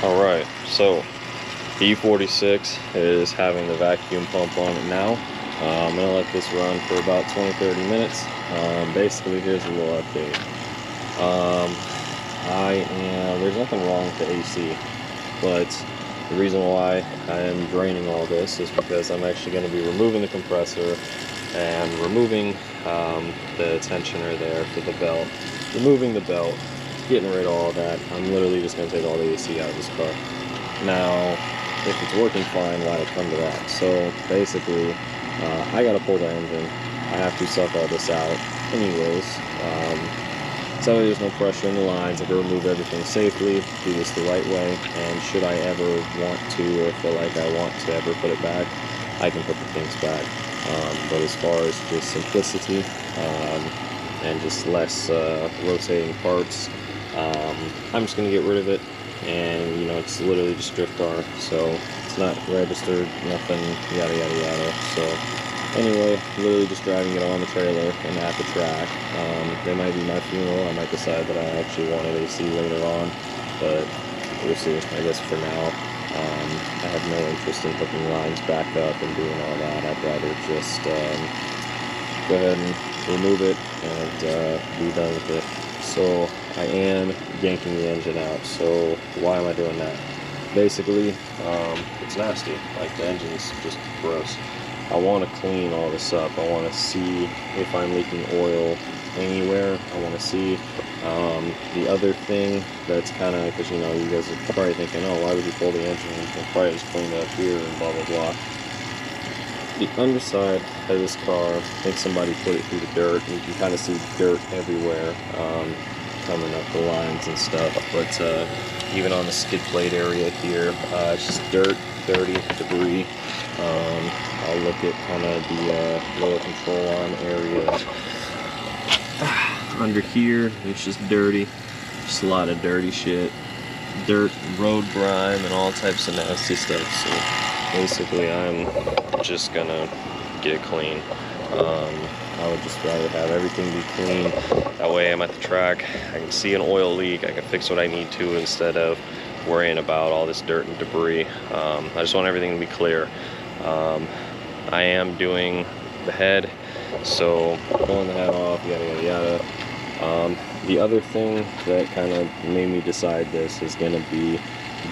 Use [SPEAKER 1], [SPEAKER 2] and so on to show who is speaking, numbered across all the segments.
[SPEAKER 1] Alright, so the E46 is having the vacuum pump on it now. I'm going to let this run for about 20-30 minutes. Basically, here's a little update. There's nothing wrong with the AC, but the reason why I am draining all this is because I'm actually going to be removing the compressor and removing the tensioner there for the belt, removing the belt, getting rid of all that. I'm literally just going to take all the AC out of this car. Now, if it's working fine, why did it come to that? So basically, I got to pull the engine. I have to suck all this out anyways. So there's no pressure in the lines. I can remove everything safely, do this the right way, and should I ever want to or feel like I want to ever put it back, I can put the things back. But as far as just simplicity and just less rotating parts, I'm just going to get rid of it. And you know, it's literally just drift car, so it's not registered, nothing, yada yada yada. So anyway, literally just driving it on the trailer and at the track. They might be my funeral. I might decide that I actually wanted AC later on, but we'll see. I guess for now, I have no interest in hooking lines back up and doing all that. I'd rather just go ahead and remove it and be done with it. So I am yanking the engine out. So why am I doing that? Basically, it's nasty. Like, the engine's just gross. I want to clean all this up. I want to see if I'm leaking oil anywhere. I want to see the other thing that's kind of, because you know, you guys are probably thinking, oh, why would you pull the engine? You can probably just clean it up here and blah blah blah. The underside of this car, I think somebody put it through the dirt, and you can kind of see dirt everywhere coming up the lines and stuff. But even on the skid plate area here, it's just dirt, dirty, debris. I'll look at kind of the lower control arm area. Under here, it's just dirty. Just a lot of dirty shit. Dirt, road grime, and all types of nasty stuff. So basically, I'm just gonna get it clean. I would just rather have everything be clean. That way I'm at the track, I can see an oil leak, I can fix what I need to instead of worrying about all this dirt and debris. I just want everything to be clear. I am doing the head, so pulling the head off, yada yada yada. The other thing that kind of made me decide this is going to be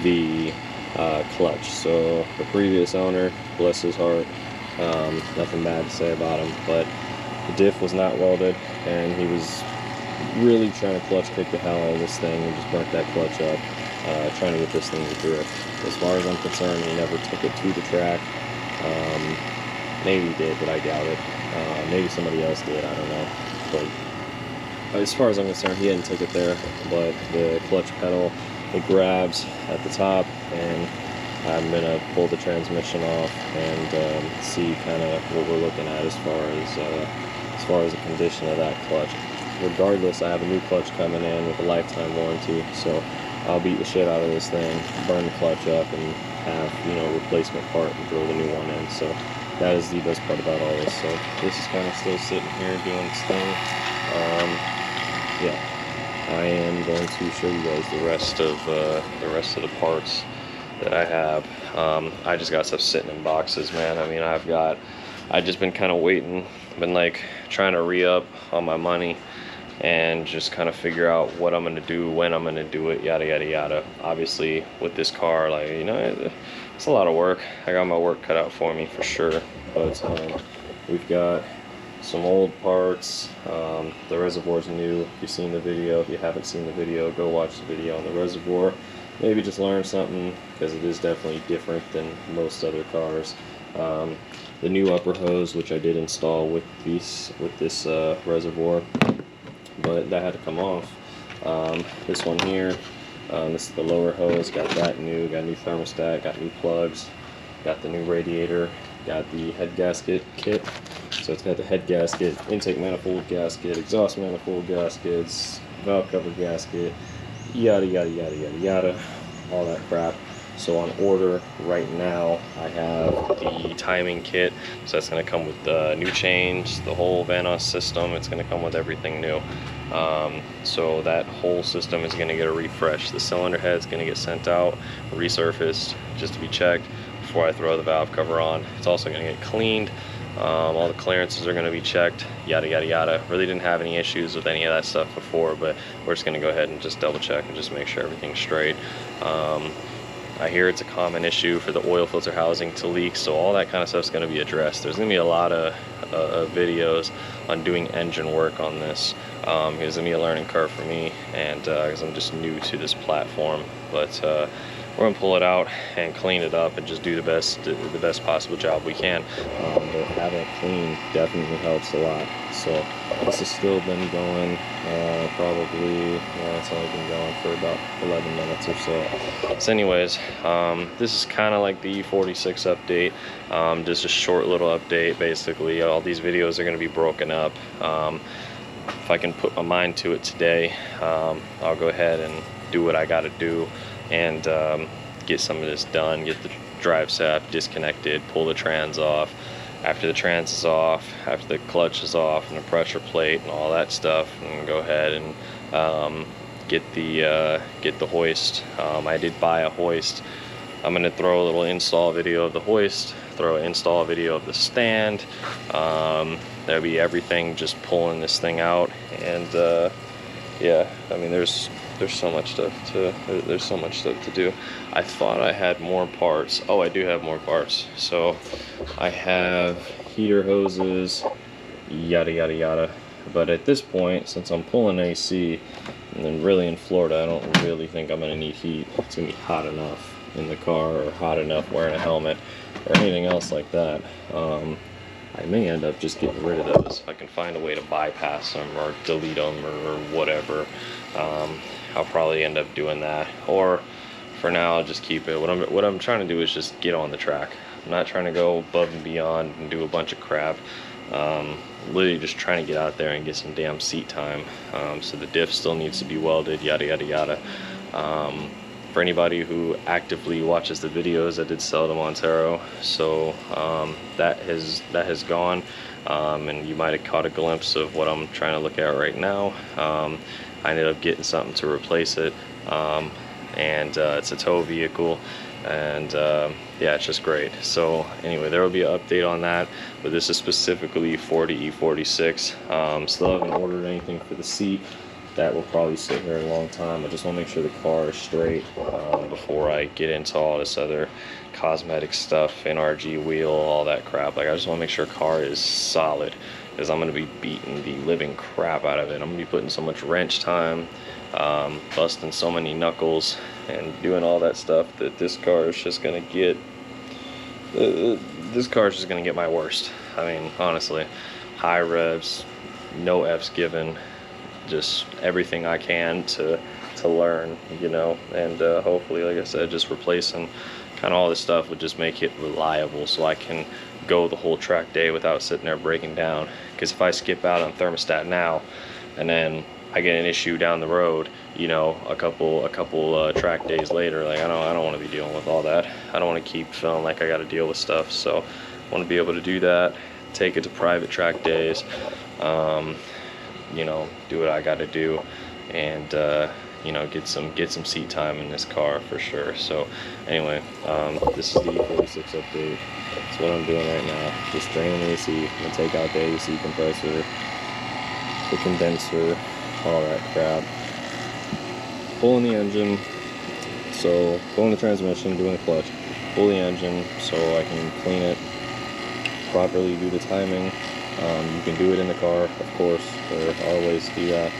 [SPEAKER 1] the clutch. So the previous owner, bless his heart, nothing bad to say about him, but the diff was not welded, and he was really trying to clutch kick the hell out of this thing and just burnt that clutch up, trying to get this thing to drift. As far as I'm concerned, he never took it to the track. Maybe he did, but I doubt it. Maybe somebody else did, I don't know. But as far as I'm concerned, he didn't take it there. But the clutch pedal, it grabs at the top, and I'm gonna pull the transmission off and see kind of what we're looking at as far as the condition of that clutch. Regardless, I have a new clutch coming in with a lifetime warranty, so I'll beat the shit out of this thing, burn the clutch up, and have, you know, a replacement part and throw the new one in. So that is the best part about all this. So this is kind of still sitting here doing its thing. Yeah, I am going to show you guys the rest of the parts that I have. I just got stuff sitting in boxes, man. I mean, I've just been kind of waiting, been like trying to re-up on my money and just kind of figure out what I'm gonna do, when I'm gonna do it, yada yada yada. Obviously with this car, like, you know, it's a lot of work. I got my work cut out for me for sure. But we've got some old parts. The reservoir's new. If you've seen the video, if you haven't seen the video, go watch the video on the reservoir. Maybe just learn something, because it is definitely different than most other cars. The new upper hose, which I did install with this reservoir, but that had to come off. This one here, this is the lower hose, got that new, got new thermostat, got new plugs, got the new radiator, got the head gasket kit. So it's got the head gasket, intake manifold gasket, exhaust manifold gaskets, valve cover gasket, yada yada yada yada yada, all that crap. So on order right now, I have the timing kit. So that's going to come with the new chains, the whole Vanos system. It's going to come with everything new. So that whole system is going to get a refresh. The cylinder head is going to get sent out, resurfaced, just to be checked before I throw the valve cover on. It's also going to get cleaned. All the clearances are going to be checked, yada yada yada. Really didn't have any issues with any of that stuff before, but we're just going to go ahead and just double check and just make sure everything's straight. I hear it's a common issue for the oil filter housing to leak, so all that kind of stuff is going to be addressed. There's going to be a lot of videos on doing engine work on this. It's going to be a learning curve for me, and because I'm just new to this platform, but we're going to pull it out and clean it up and just do the best possible job we can. But having it clean definitely helps a lot. So this has still been going probably, it's only been going for about 11 minutes or so. So anyways, this is kind of like the E46 update, just a short little update. Basically, all these videos are going to be broken up. If I can put my mind to it today, I'll go ahead and do what I got to do and get some of this done, get the drive shaft disconnected, pull the trans off. After the trans is off, after the clutch is off and the pressure plate and all that stuff, and go ahead and get the hoist. I did buy a hoist. I'm going to throw a little install video of the hoist, throw an install video of the stand. There'll be everything, just pulling this thing out, and yeah, I mean there's so much stuff to do. I thought I had more parts. Oh, I do have more parts. So I have heater hoses, yada yada yada. But at this point, since I'm pulling AC, and then really in Florida, I don't really think I'm gonna need heat. It's gonna be hot enough in the car, or hot enough wearing a helmet, or anything else like that. I may end up just getting rid of those if I can find a way to bypass them or delete them or whatever. I'll probably end up doing that, or for now I'll just keep it. What I'm trying to do is just get on the track. I'm not trying to go above and beyond and do a bunch of crap. Literally just trying to get out there and get some damn seat time. So the diff still needs to be welded, yada yada yada. For anybody who actively watches the videos, I did sell the Montero, so that has gone, and you might have caught a glimpse of what I'm trying to look at right now. I ended up getting something to replace it, and it's a tow vehicle, and yeah, it's just great. So anyway, there will be an update on that, but this is specifically for the E46. Still haven't ordered anything for the seat. That will probably sit here a long time. I just want to make sure the car is straight before I get into all this other cosmetic stuff, NRG wheel, all that crap. Like, I just want to make sure the car is solid, because I'm going to be beating the living crap out of it. I'm going to be putting so much wrench time, busting so many knuckles, and doing all that stuff that this car is just going to get, my worst. I mean, honestly, high revs, no F's given, just everything I can to learn, you know, and hopefully, like I said, just replacing kind of all this stuff would just make it reliable, so I can go the whole track day without sitting there breaking down. Because if I skip out on thermostat now, and then I get an issue down the road, you know, a couple track days later, like I don't want to be dealing with all that. I don't want to keep feeling like I got to deal with stuff. So I want to be able to do that, take it to private track days, you know, do what I got to do, and you know, get some seat time in this car for sure. So anyway, this is the E46 update. That's what I'm doing right now. Just draining the AC. I'm gonna take out the AC compressor, the condenser, all that crap. Pulling the engine, so pulling the transmission, doing the clutch, pull the engine so I can clean it properly, do the timing. You can do it in the car, of course. There are ways to do that.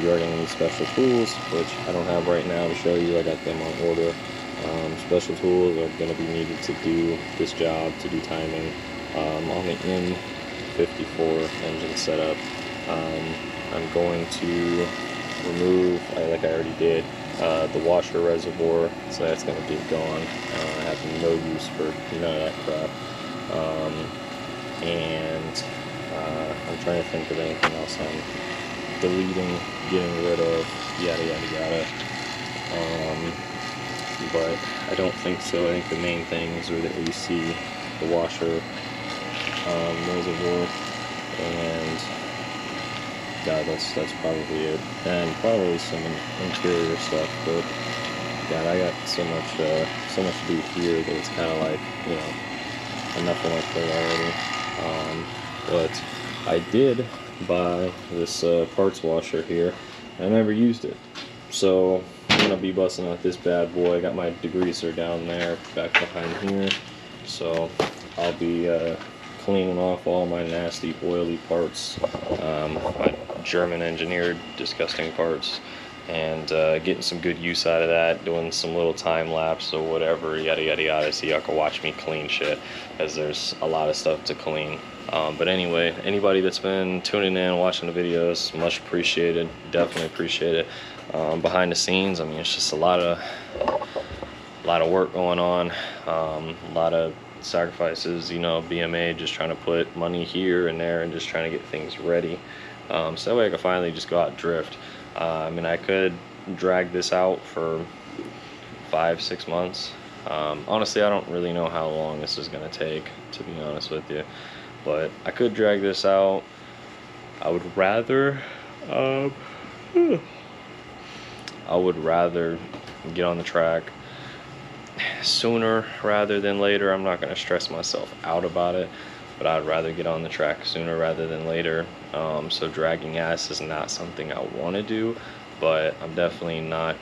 [SPEAKER 1] You are going to need special tools, which I don't have right now to show you. I got them on order. Special tools are going to be needed to do this job, to do timing. On the E46 engine setup, I'm going to remove, like I already did, the washer reservoir, so that's going to be gone. I have no use for none of that crap. And I'm trying to think of anything else I'm deleting, getting rid of, yada yada yada. but I don't think so. I think the main things are the AC, the washer, reservoir, and yeah, that's probably it, and probably some interior stuff. But God, I got so much to do here that it's kind of like, you know, enough on my plate already. But I did buy this parts washer here. I never used it, so I'm gonna be busting out this bad boy. I got my degreaser down there, back behind here, so I'll be cleaning off all my nasty oily parts, my German engineered disgusting parts, and getting some good use out of that, doing some little time lapse or whatever, yada yada yada, so y'all can watch me clean shit, as there's a lot of stuff to clean. But anyway, anybody that's been tuning in, watching the videos, much appreciated, definitely appreciate it. Behind the scenes, I mean, it's just a lot of work going on, a lot of sacrifices, you know, BMA just trying to put money here and there and just trying to get things ready, so that way I can finally just go out and drift. I mean, I could drag this out for 5-6 months. Honestly, I don't really know how long this is going to take, to be honest with you, but I could drag this out. I would rather get on the track sooner rather than later. I'm not going to stress myself out about it, but I'd rather get on the track sooner rather than later. So dragging ass is not something I want to do, but I'm definitely not,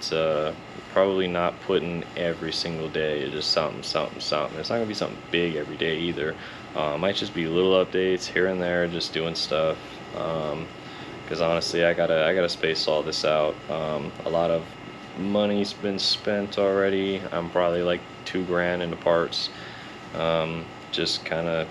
[SPEAKER 1] probably not putting every single day. It's just something. It's not going to be something big every day either. Might just be little updates here and there, just doing stuff. Because honestly, I gotta space all this out. A lot of money's been spent already. I'm probably like $2 grand into parts. Just kind of